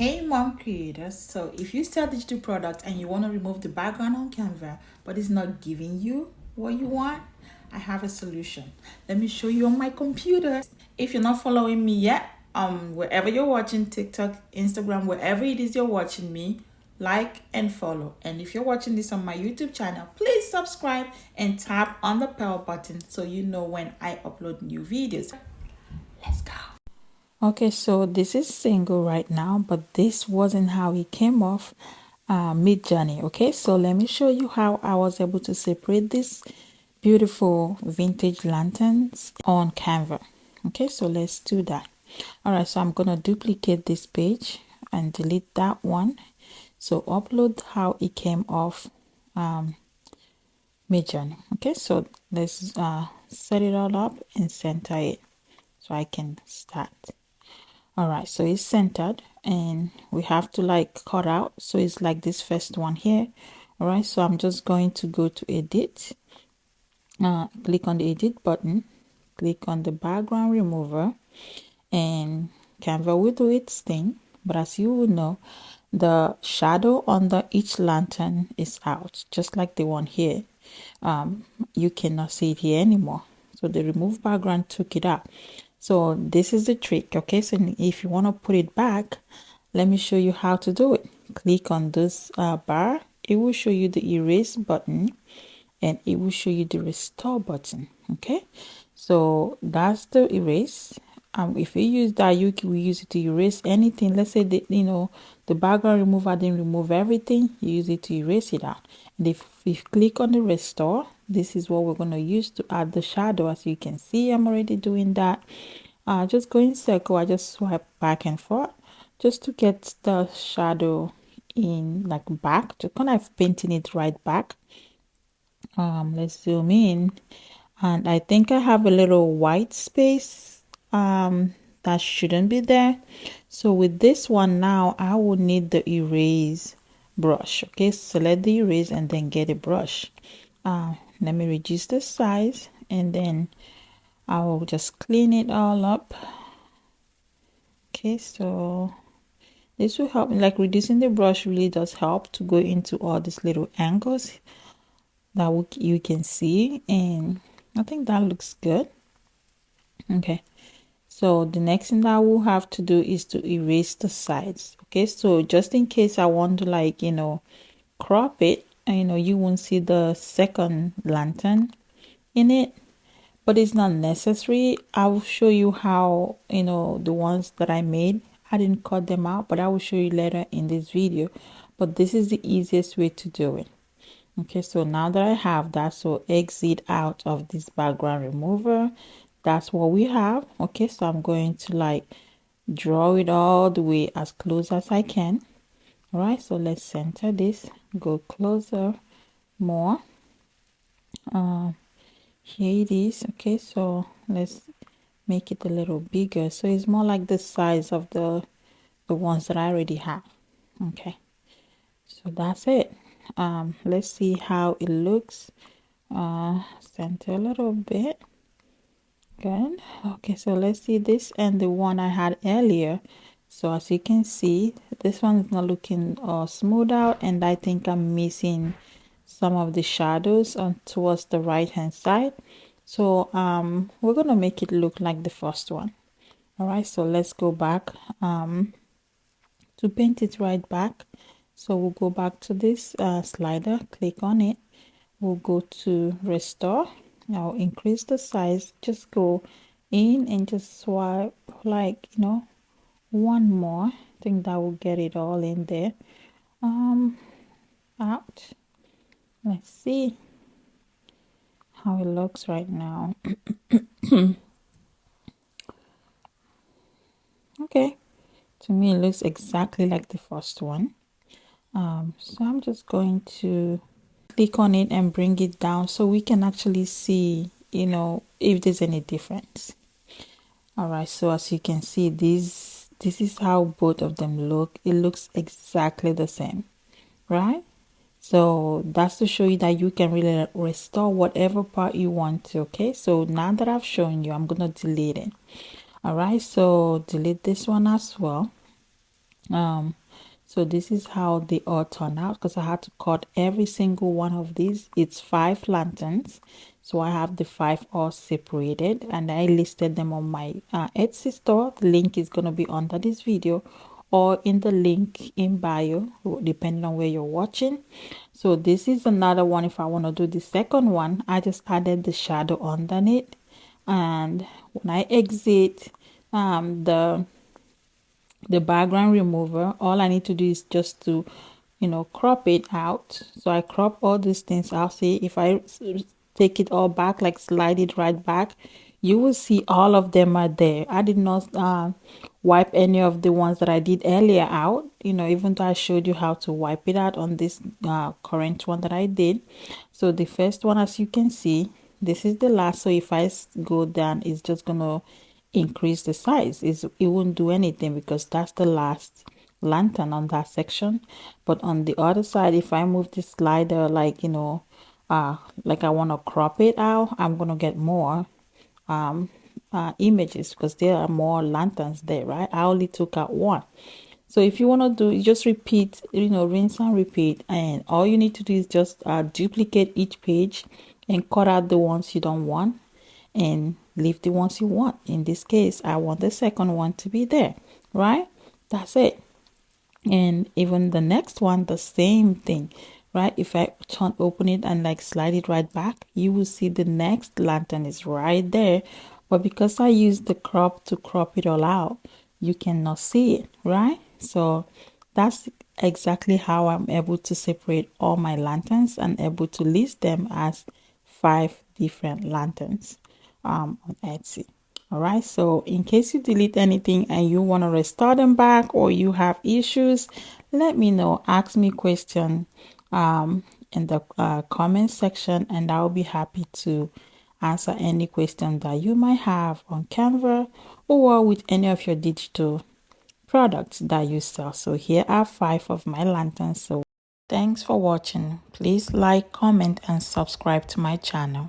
Hey mom creators, so if you sell digital products and you want to remove the background on Canva but it's not giving you what you want, I have a solution. Let me show you on my computer. If you're not following me yet, wherever you're watching, TikTok, Instagram, wherever it is you're watching me, like and follow. And if you're watching this on my YouTube channel, please subscribe and tap on the bell button so you know when I upload new videos. Let's go. Okay, so this is single right now, but this wasn't how it came off Midjourney. Okay, so let me show you how I was able to separate these beautiful vintage lanterns on Canva. Okay, so let's do that. All right, so I'm gonna duplicate this page and delete that one. So upload how it came off Midjourney. Okay, so let's set it all up and center it so I can start. All right, so it's centered and we have to like cut out, so it's like this first one here. All right, so I'm just going to go to edit, click on the edit button, click on the background remover, and Canva will do its thing. But as you will know, the shadow under each lantern is out, just like the one here. You cannot see it here anymore, so the remove background took it out. So this is the trick. Okay, so if you want to put it back, let me show you how to do it. Click on this bar. It will show you the erase button and it will show you the restore button. Okay, so that's the erase. If you use that, you can use it to erase anything. Let's say that the background remover didn't remove everything, you use it to erase it out. And if you click on the restore, this is what we're going to use to add the shadow. As you can see, I'm already doing that. Just go in circle. I just swipe back and forth just to get the shadow in like back, to kind of painting it right back. Let's zoom in, and I think I have a little white space that shouldn't be there. So with this one now, I will need the erase brush. Okay, select the erase and then get a brush. Let me reduce the size and then I will just clean it all up. Okay, so this will help, like reducing the brush really does help to go into all these little angles that you can see, and I think that looks good. Okay, so the next thing that we'll have to do is to erase the sides. Okay, so just in case I want to like crop it, and you won't see the second lantern in it, but it's not necessary. I will show you how the ones that I made, I didn't cut them out, but I will show you later in this video. But this is the easiest way to do it. Okay, so now that I have that, so exit out of this background remover. That's what we have. Okay, so I'm going to like draw it all the way as close as I can. All right, so let's center this, go closer, more. Here it is. Okay, so let's make it a little bigger, so it's more like the size of the ones that I already have. Okay, so that's it. Let's see how it looks. Center a little bit. Good. Okay, so let's see this and the one I had earlier. So as you can see, this one is not looking smooth out, and I think I'm missing some of the shadows on towards the right hand side. So we're gonna make it look like the first one. All right, so let's go back to paint it right back. So we'll go back to this slider, click on it, we'll go to restore. Now increase the size, just go in and just swipe like one more. I think that will get it all in there. Out. Let's see how it looks right now. Okay, to me it looks exactly like the first one. So I'm just going to click on it and bring it down so we can actually see if there's any difference. All right, so as you can see, this is how both of them look. It looks exactly the same, right? So that's to show you that you can really restore whatever part you want to. Okay, so now that I've shown you, I'm gonna delete it. All right, so delete this one as well. So this is how they all turn out, because I had to cut every single one of these. It's 5 lanterns, so I have the 5 all separated, and I listed them on my Etsy store. The link is going to be under this video or in the link in bio, depending on where you're watching. So this is another one. If I want to do the second one, I just added the shadow underneath, and when I exit the background remover, all I need to do is just to crop it out. So I crop all these things out. See, if I take it all back, like slide it right back, you will see all of them are there. I did not wipe any of the ones that I did earlier out, even though I showed you how to wipe it out on this current one that I did. So the first one, as you can see, this is the last. So if I go down, it's just gonna increase the size. It won't do anything because that's the last lantern on that section. But on the other side, if I move the slider, like like I want to crop it out, I'm gonna get more images because there are more lanterns there, right? I only took out one. So if you want to do, you just repeat, rinse and repeat, and all you need to do is just duplicate each page and cut out the ones you don't want and leave the ones you want. In this case, I want the second one to be there, right? That's it. And even the next one, the same thing, right? If I open it and like slide it right back, you will see the next lantern is right there. But because I used the crop to crop it all out, you cannot see it, right? So that's exactly how I'm able to separate all my lanterns and able to list them as 5 different lanterns on Etsy. All right, so in case you delete anything and you want to restore them back or you have issues, let me know. Ask me question in the comment section, and I'll be happy to answer any question that you might have on Canva or with any of your digital products that you sell. So here are 5 of my lanterns. So thanks for watching. Please like, comment, and subscribe to my channel.